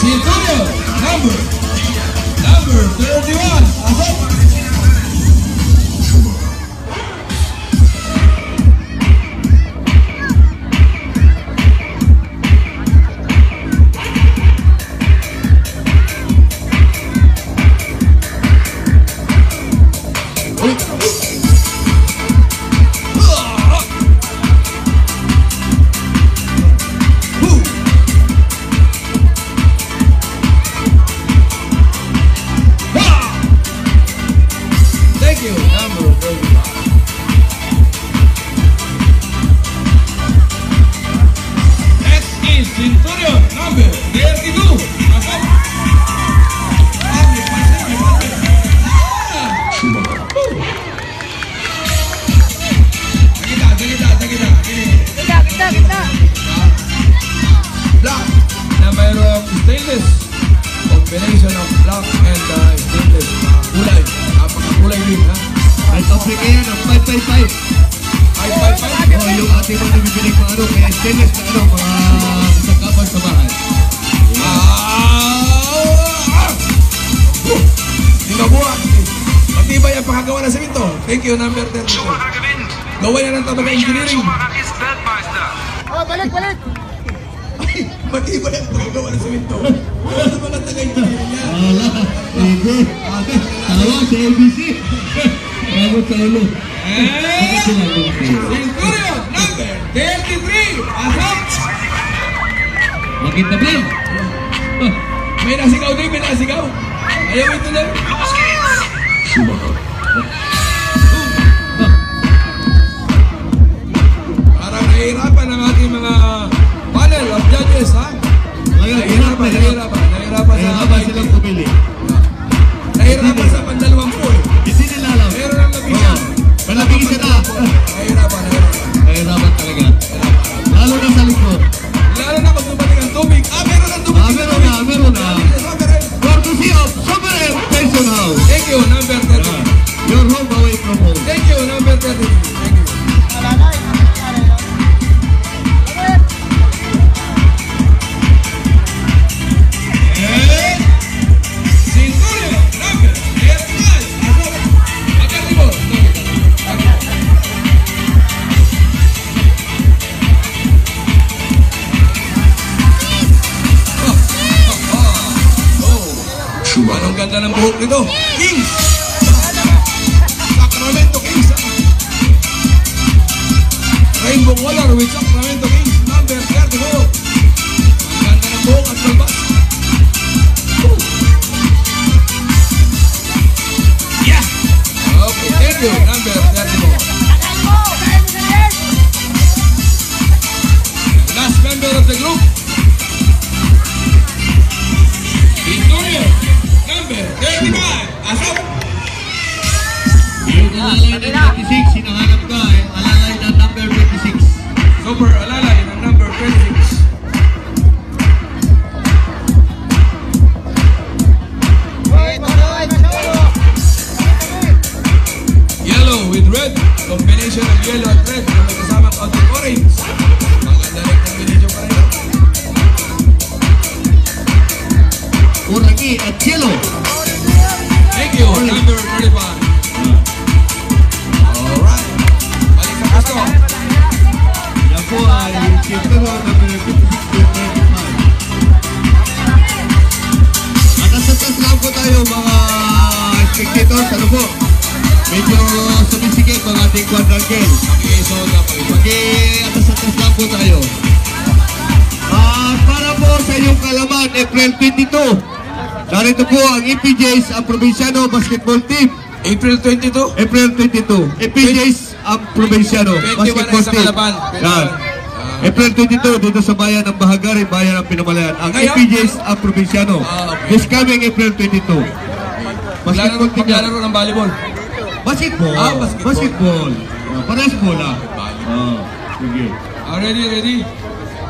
Centurion, number 31. Asok. Centurion, number 32. Kita. Black na mayroong stainless. Combination of black and stainless. Kulay. Napakakulay din, ha? Ay, topic yan ang 555. 555. Oh, yung ating mga nabibinig na ano, kaya stainless na ano, mga isang kapal sa bahay. Di mabuhat. Matibay ang pakagawa ng semento. Thank you, number 32. Gawa yan ang tabaga engineering. Oh, balik. Ay, matibay ang pakagawa ng semento. Wala naman ang taga-engineering yan. Wala, hindi. Tawag sa ABC. Tawag sa ulo. Centurion, number 33. Asok. Makita ba? May nasigaw din, may nasigaw. Ayaw ito lang. Parang nahihirapan ang ating mga panel of judges, ha? Nahihirapan silang pumili. Nahihirapan sa pandalawang po, eh. Hindi nila alam. Meron ang labingan. Malabing isa na. Nahihirapan. Nahihirapan talaga. Lalo na sa likod. Lalo na pag dumating ang tubig. Meron ang tubig. Meron na. Courtesy of Sovereign Pension House. Thank you, number 30. Your home away from home. Thank you, number 30. Thank you. Centurion, number 39. Agad mo. Anong ganda ng buhok nito? Kings! Sacramento Kings! Rainbow color with Sacramento Kings, number 34. Ang ganda ng buhok at balbas. Yeah! Okay, thank you, number 34. Last member of the group. Centurion, number 35. Asok. Yung alalay ng 26, hinahanap ka eh. Alalay ng number 26. Super alalay ng number 26. Yellow with red. Combination of yellow at red na may kasamang konting orange. Maganda rin combination pa rin. Orange at yellow. Thank you, number 35. Alright. Balik sa gusto. Yan po ay Centurion number 56.95. Atas lang po tayo mga spectators. Ano po? Medyo sumisikip ang ating quadrangle. Atas lang po tayo. At para po sa inyong kalaman, April 22. Narito po ang EPJs, ang Provinciano Basketball Team. April 22? April 22. EPJs, ang Provinciano Basketball Team. Yan. April 22, dito sa bayan ng Bahagari, bayan ng Pinamalayan. Ang EPJs, ang Provinciano. This coming April 22. Basketball Team. Maglalaro ng volleyball. Basketball. Basketball. Parehas bola. Ready?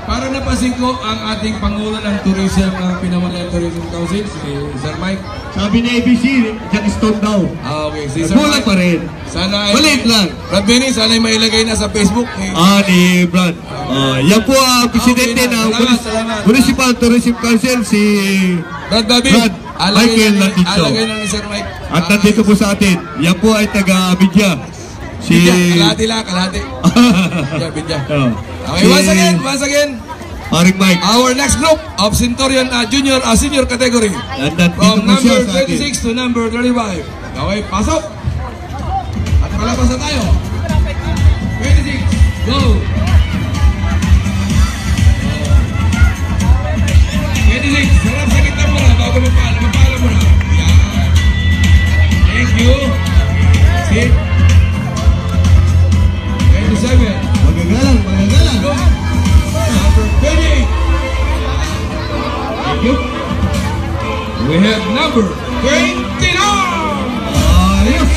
Para napansin ko ang ating Pangulo ng Tourism, Pinamalayang Tourism Council, si Sir Mike. Sabi ni ABC, Jack Stone daw. Okay, si Sir Kulang Mike. pa rin. Sana ay... Maliit lang. Brad Benny, sana ay mailagay na sa Facebook. Ni Brad. Yan po ang presidente Okay na. ng Salamat. Municipal Tourism Council, si Brad Bobby, Brad Michael nandito. alagay na ni Sir Mike. At nandito po sa atin. Yan po ay taga-Bidya. Si... Kalahati lang, kalahati. Bidya. Okay, Si once again. Paring Mike. Our next group of Centurion senior category. At nandito From po siya number sa atin. 26 to number 35. Okay, pasok. At palabas na tayo. 26, go. 26, sarap sa kita mo na bago mapala mo na. Yan. Thank you. Sit. 27. Magagalang, magagalang. Go. Number 28. Thank you. We have number 29. Ayos.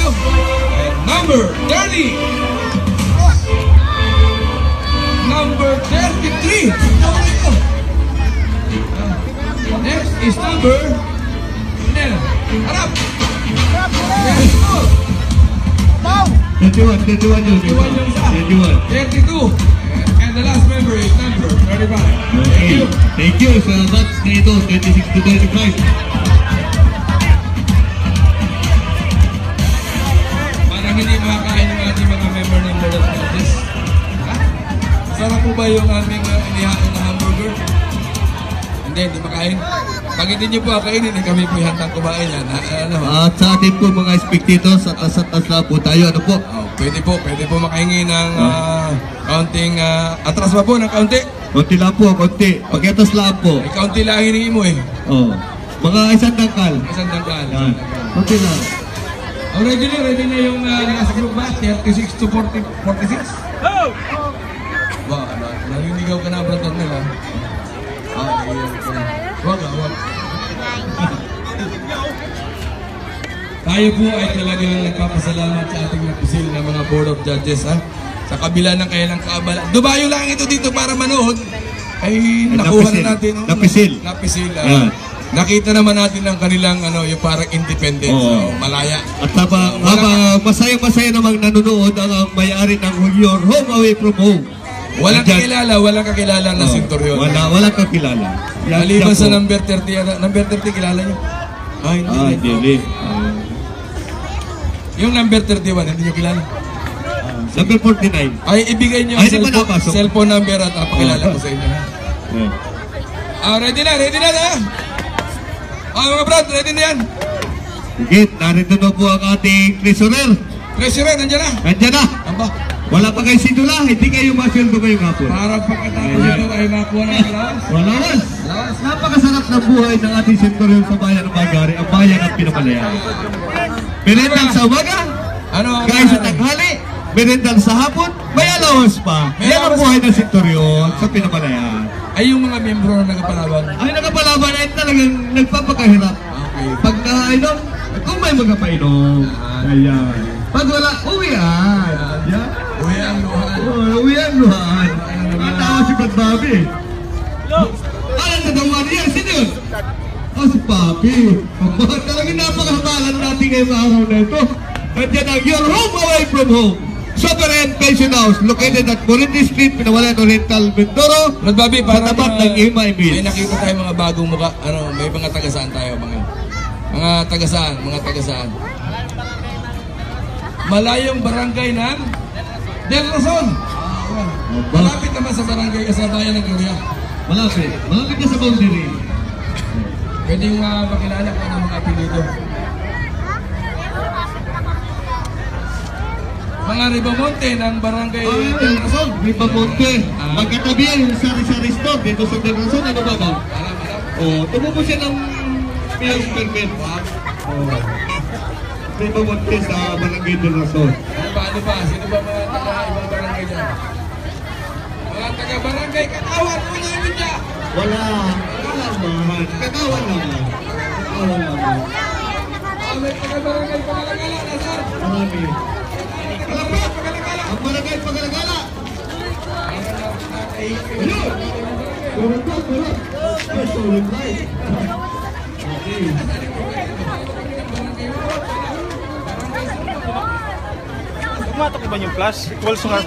And number 30. Number 33. Next is number... Harap. Yes, go. 31 yun. 31 yung isa. 31. 32. And the last member is number 35. Thank Okay. you. Thank you sa batch na ito, 26 to 35. Parang hindi makakain ng ating mga member ng Board of Judges. Ha? Masarap po ba yung aming inihain na hamburger? Hindi makain. Pag hindi nyo po kainin, kami po handang kumain yan. Ano? At sa atin po mga spectators, at atas lang po tayo. Ano po? Oh, pwede po makahingi ng kaunting, atras ba po ng kaunti? Konti lang po, konti. Pagkatas lang po. May kaunti lang hiningi mo eh. Oh. Mga isang dangkal. Isang dangkal. Yan. Konti lang. Oh, ready na yung last group ba? 36 to 46? Wow, naninigaw ka na, brother nila. Wag. Tayo po ay talagang nagpapasalamat sa ating napisil na mga Board of Judges, ha? Sa kabila ng kailang kaabala. Dumayo lang ito dito para manood. Ay nakuha na natin. Napisil. Napisil. Yan. Nakita naman natin ang kanilang yung parang independence, Oo. malaya. At masaya-masaya namang nanonood ang may-ari ng Your Home Away From Home. Walang Andyan. kakilala na Centurion. Walang kakilala. Yan Maliban siya sa po. number 30, number 30 kilala niyo? Hindi. Hindi. Yung number 31, hindi niyo kilala? Number 49. Ay, ibigay niyo Ay, ang di ba napasok? cellphone number at pakilala ko sa inyo. Ready na ha? Mga brad, ready na yan? Sige, narito na po ang ating treasurer. Treasurer, nandiyan na. Nandiyan na. Aba, Wala pa kayo sidula, hindi kayo masweldo ngayong hapon. parang pagkatapos ito ay makuha ng allowance. Walawas. Napakasarap na buhay ng ating Centurion sa bayan ng Bagari, ang bayan ng Pinamalayan. Merendal sa umaga, Ano ang guys sa tanghali, merendal sa hapon, may allowance pa. May Yan ang allowance buhay ng Centurion sa Pinamalayan. Ay yung mga miyembro na nagpalaban. Ay nakapalaban ay talagang nagpapakahirap. Okay. Pag nakainom, kung may mga painom. Ayan. Pag wala, uwian. Ayan. Uy, ang luhan. Uwian, luhan. Natawa si Brad Bobby. Ano nagawa niya? Sino yun? Si Papi. Talagang napakahabalan natin ngayong araw na ito. Nandiyan ang Your Home Away From Home. Sovereign Pension House located at Morente Street, Pinawalan, Oriental, Mindoro. Brad Bobby, Sa tapat ng Ima may Emil. nakita tayo mga bagong mukha. May mga tagasaan tayo. Mga tagasaan. Malayong barangay ng Del Roson. Malapit naman sa barangay Kasabayan ng Gloria. Malapit. Malapit na sa boundary. Pwede yung makilala ko ng mga apelido. Mga Ribamonte ng barangay Del Roson. May pamonte. Pagkatabi yung sari-sari store dito sa Del Roson, ano ba ba? Alam. Tumupo siya ng Piyang Permit. May pamonte sa barangay Del Roson. Ano ba? Sino ba mga taga-ibang barangay dyan? Mga taga-barangay Katawan po namin dyan! Wala naman. Katawan naman. May taga-barangay Pagalagala, nasaan? Marami. Taga-barangay Pagalagala! Ang barangay Pagalagala. Ayun. Tumatak ba yung flash? Equals nga.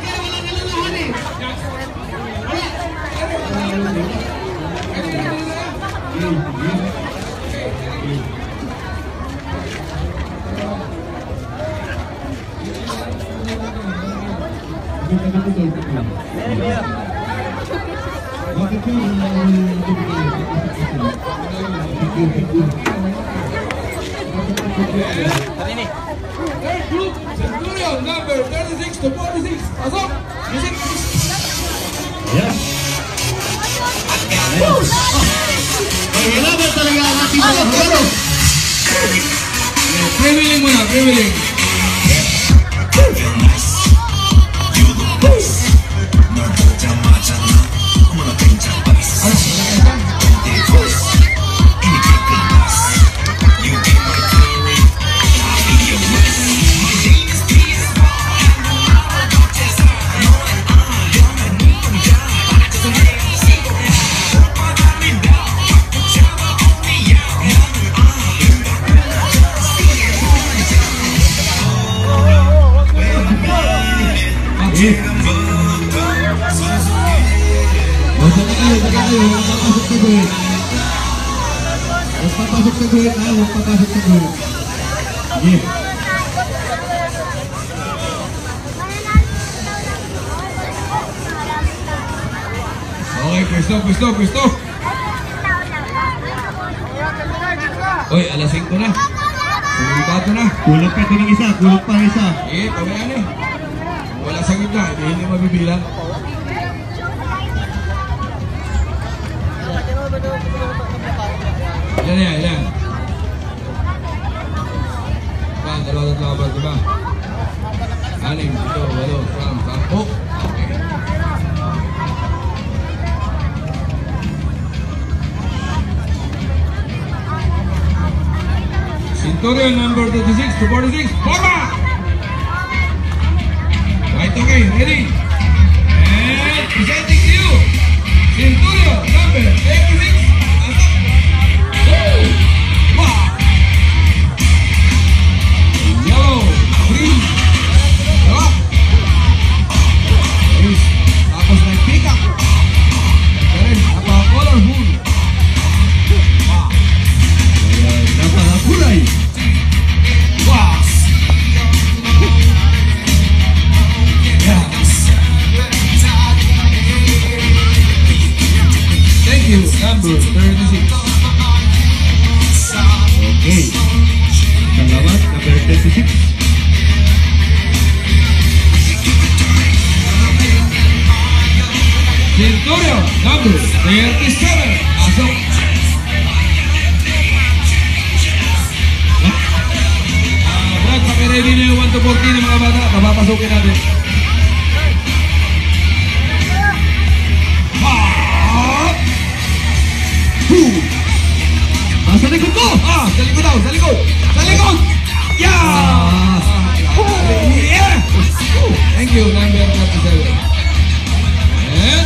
Centurion number 36 to 46. Pasok! Music! Yes. Kailangan talaga ang ating mga hero. Pre-willing muna, pre-willing. Papasok sa guhit ha, huwag papasok sa guhit. Sige. Okay, pwesto. Oy, alas 5 na. Sumibato na. Kulang pa ito ng isa, kulang pa isa. Pabayaan eh. Wala sa gitna, hindi mabibilang. Ilan. Dalawa tatlo, diba? 6, 7, 8, 10. Okay. Centurion number 36 to 46. Forma! Right, okay, ready? And presenting to you, Centurion number 36. Yellow, green, rock. Tapos nag-pick up. Kaya napaka-colorful. Napakakulay. Wow! Yeah. Thank you, number 36. Okay. Salamat, number 36. Centurion number 37. Pasok. Brad, pakiready na yung 1 to 14 ng mga bata. Papapasukin natin. Nasa likod ko! Sa likod daw, sa likod! Sa likod! Yeah! Yeah! Thank you, number 37. And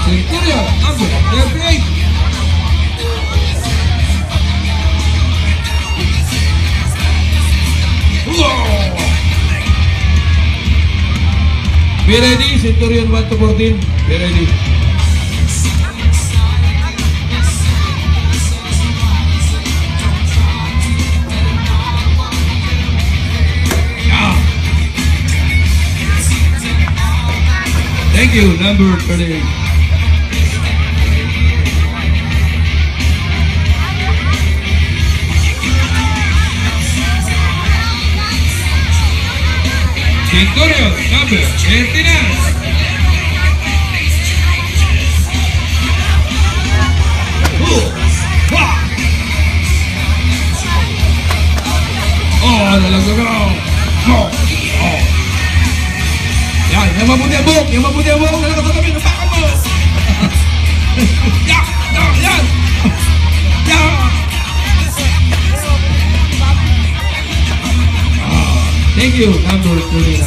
Centurion number 38. Wow! Be ready, Centurion 1 to 14. Be ready. Thank you, number 38. Centurion, number 39. Oh, nalaglag ako. Oh. Yang mabuti ang buhok, nalakas sa tabi, napakan mo! Yan! Thank you, number 39.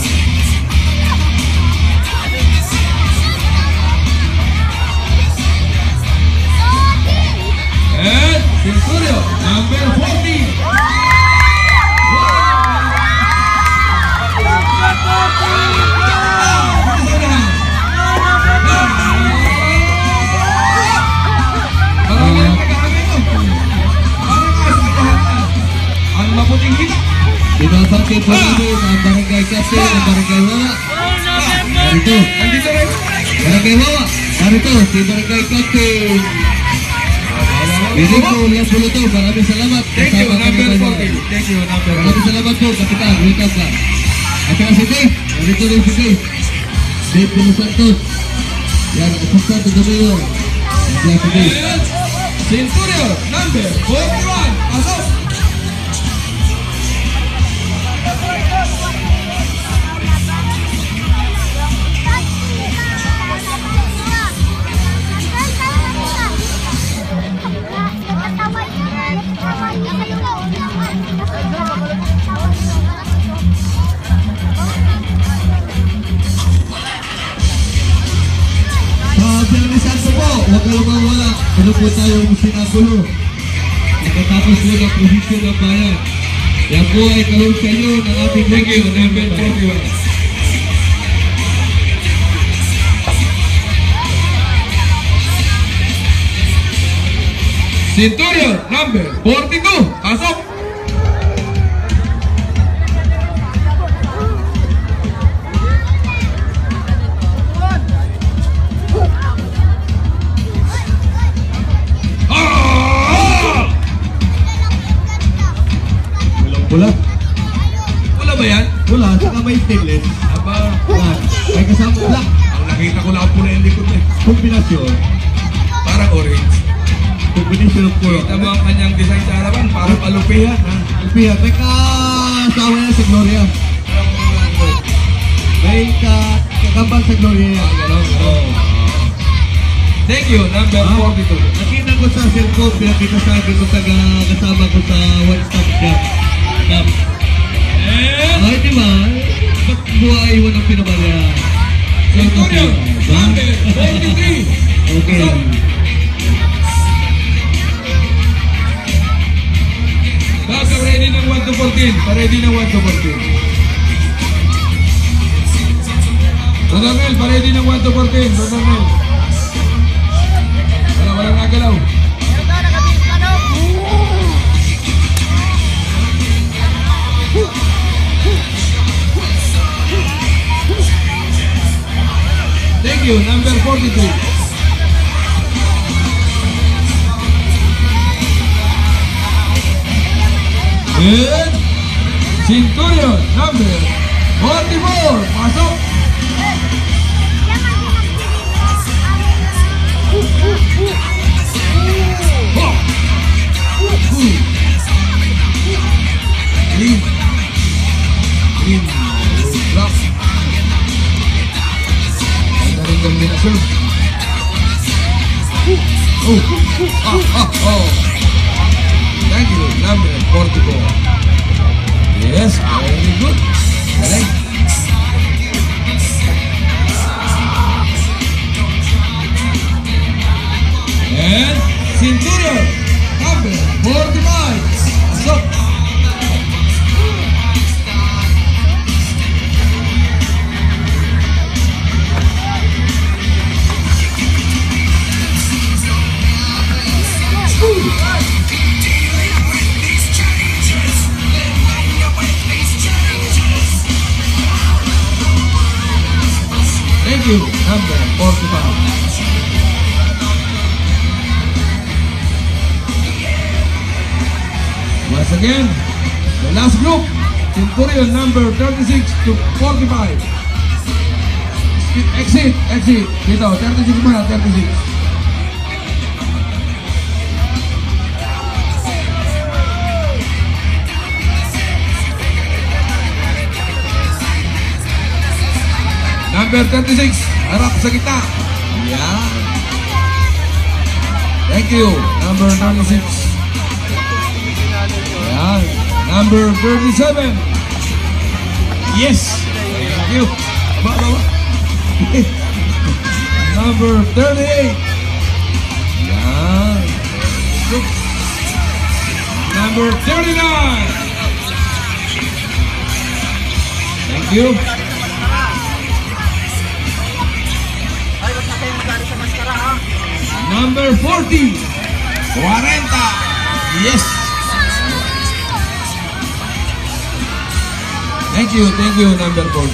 Bati po namin ang barangay captain ng barangay Wawa. Narito. Nandito rin. Barangay Wawa. Narito, si barangay captain. Hindi po, lang po ito. Maraming salamat. Thank you, Kasama number kami 40. tayo. Thank you, number 40. Maraming salamat po, Kapitan. Welcome ka. At saka si Dave. Narito rin si Dave. Dave de los Santos. Yan, assistant to the mayor. Yan si Dave. And Centurion, number 41. Pasok. Pinalisan ko po, huwag kayong mawala. Ano po tayong sinagulo? Nakatapos po ng posisyon ng bayan. Yan po ay kalong sa inyo ng ating Thank you, number 41. Centurion, number 42. Pasok. Ah! Pula. Wala ba yan? Pula, saka may stainless. Aba, Yan. May kasama pula. ang nakita ko lang pula yung likod eh. Kombinasyon. Parang orange. Kombinasyon ng pula. Kita mo ang kanyang design sa harapan, parang alupihan. Ha? Alpihan, may kasawa yan sa Gloria. May kakambal sa Gloria yan. Oh. Thank you, number 42. Nakita ko sa cellphone, pinakita sa akin ko sa kasama ko sa One Stop Camp. And Ay, di ba? Ba't buhay mo ng pinabalya? Centurion, number 43. Okay. Baka ready ng 1 to 14. Pa-ready ng 1 to 14. Donamel, pa-ready ng 1 to 14. Donamel. Walang nagalaw. Thank you, number 43. And Centurion, number 44. Pasok. Oh. Green. Green. Drop. Ganda rin kombinasyon. Oh. Thank you, number 44. Yes, very good. Galing. And Centurion, number 45. Pasok. Thank you, number 45. Once again, the last group, Centurion number 36 to 45. Exit. Dito, 36 muna, 36. Number 36, harap sa kita. Yan. Thank you, number 36. Yan. Number 37. Yes. Thank you. Baba. Number 38. Yan. Number 39. Thank you. Number 40. 40. Yes. Thank you, number 40.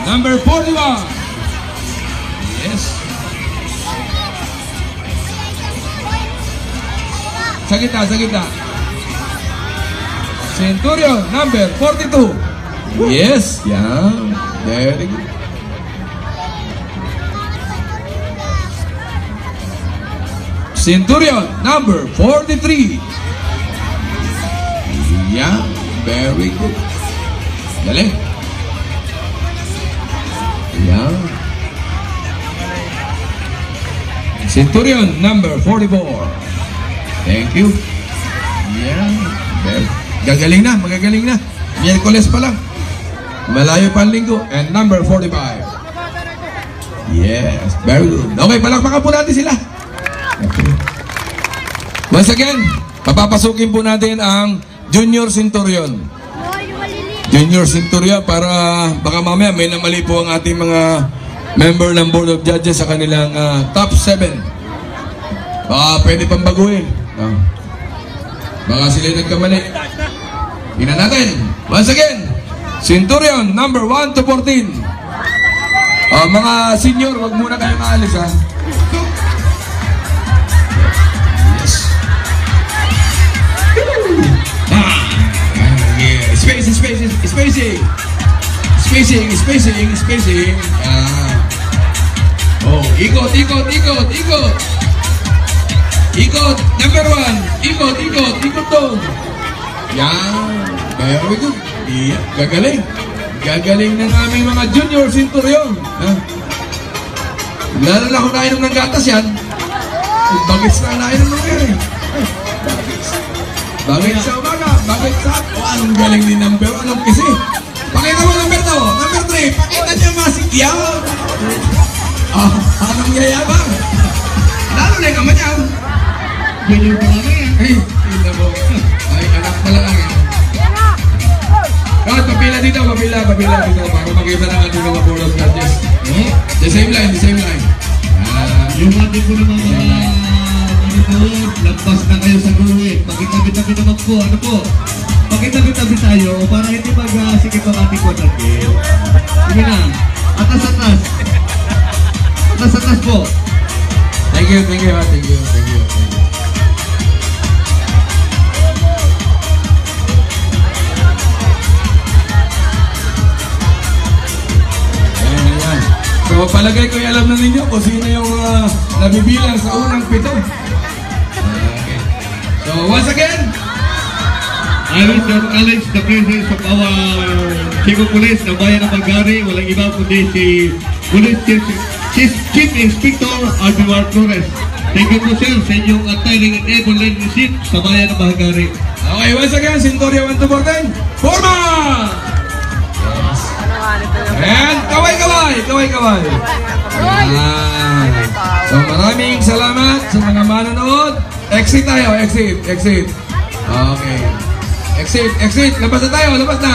Number 41. Yes. Sa gitna. Centurion, number 42. Yes, yeah. Very good. Centurion, number 43. Yeah, very good. Galing. Yeah. Centurion, number 44. Thank you. Yeah, very. Magagaling na. Miyerkules pa lang. Malayo pa ang linggo. And number 45. Yes, very good. Okay, palakpakan po natin sila. Okay. Once again, papapasukin po natin ang Junior Centurion. Junior Centurion para baka mamaya may namali po ang ating mga member ng Board of Judges sa kanilang top 7. Baka pwede pang baguhin. Baka sila nagkamali. Tingnan natin. Once again, Centurion, number 1 to 14. Mga senior, wag muna kayo maalis ha. Yes. Yeah. Spacing. Oh, ikot. Ikot, number 1. Ikot to. Yan. Very good. Yeah. Gagaling ng aming mga Junior Centurion. Lalo na kung nainom ng gatas yan. Bagets na nainom ng yan. Bagets sa umaga. Bagets sa... anong galing ni number? Anong kasi? Pakita mo number 2. Number 3. Pakita niya masikyaw. Anong yayabang? Lalo na yung ama niya. Junior pa lang yan. Ay, tingnan mo. Ay, anak pa lang yan. Papila dito. Para makita na ating mga Board of Judges. The same line. Yung ating po naman lampas na kayo sa guruin. Pakitabi-tabi naman po. Ano po? Pakitabi-tabi tayo para hindi magsikip ang ating quarter game. Sige na. Atas. Atas po. Thank you. So palagay ko alam na ninyo kung sino yung nabibilang sa unang 7. Okay. So once again, I wish to acknowledge the presence of our Chief of Police ng Bayan ng Magari. Walang iba kundi si Police Chief Inspector Alvimar Flores. Thank you po sir sa inyong attaining and able leadership sa Bayan ng Magari. Okay, once again, Centurion 1 to 14. Forma! And kaway. So maraming salamat sa mga manonood. Exit tayo, exit. Okay. Exit. Labas na.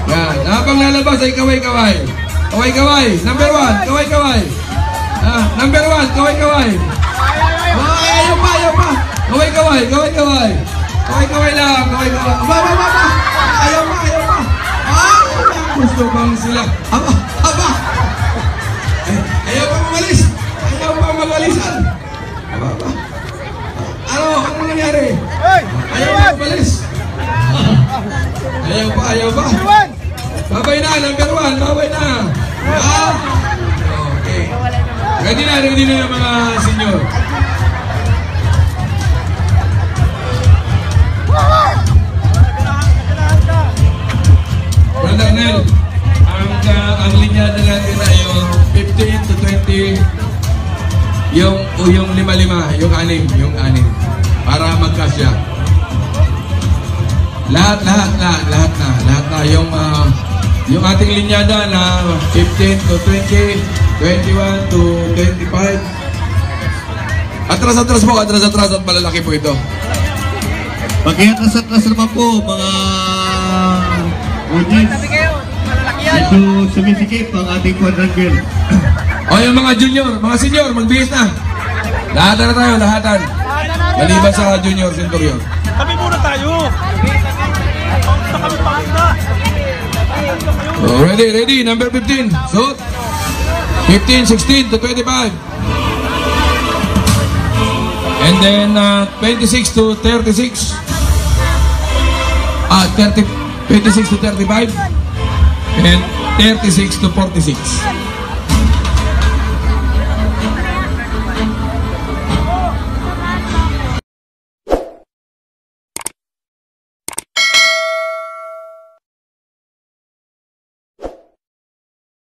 Yan. Habang lalabas ay kaway. Number 1, kaway. Number 1, kaway. Ayaw pa. Kaway lang. Aba. Ayaw pa. Gusto bang sila? Aba! Ayaw pa magalisan. Aba. Ano nangyari? Ayaw pa umalis. Ayaw pa. Babay na, number 1. Babay na. Okay. Ready na mga senior. Brother Nel, ang linyada natin na yung 15 to 20, yung 5-5, yung 6, para magkasya. Lahat na yung ating linyada na 15 to 20, 21 to 25. Atras at malalaki po ito. Pag-iatras naman po mga audience. Medyo sumisikip ang ating quadrangle. O yung mga junior, mga senior, magbihis na. Lahatan na tayo. Maliban sa Junior Centurion. Tabi muna tayo. tayo. Basta kami pahanda. Oh, ready, number 15. So, 15, 16 to 25. And then 26 to 36. 26 to 35. And 36 to 46.